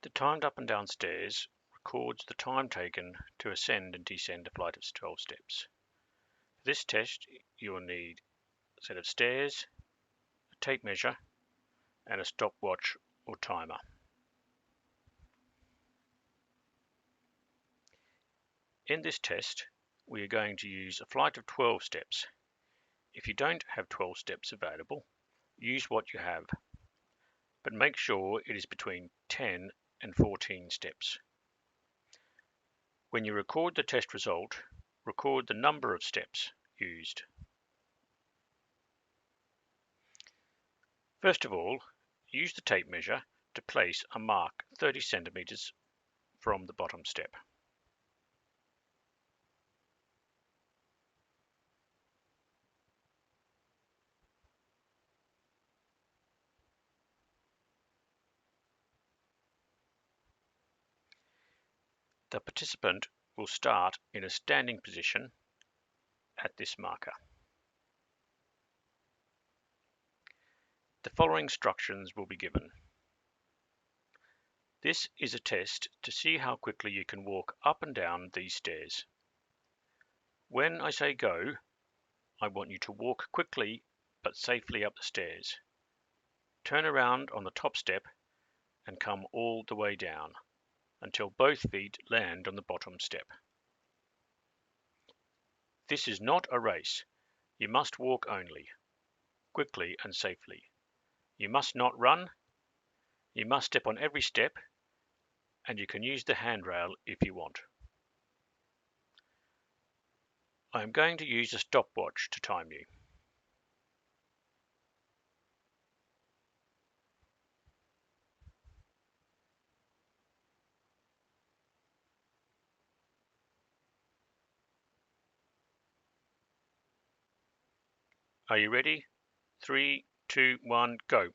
The timed up and down stairs records the time taken to ascend and descend a flight of 12 steps. For this test, you will need a set of stairs, a tape measure, and a stopwatch or timer. In this test, we are going to use a flight of 12 steps. If you don't have 12 steps available, use what you have, but make sure it is between 10 and 14 steps. When you record the test result, record the number of steps used. First of all, use the tape measure to place a mark 30 centimeters from the bottom step. The participant will start in a standing position at this marker. The following instructions will be given. This is a test to see how quickly you can walk up and down these stairs. When I say go, I want you to walk quickly but safely up the stairs. Turn around on the top step and come all the way down until both feet land on the bottom step. This is not a race. You must walk only, quickly and safely. You must not run. You must step on every step, and you can use the handrail if you want. I am going to use a stopwatch to time you. Are you ready? 3, 2, 1, go.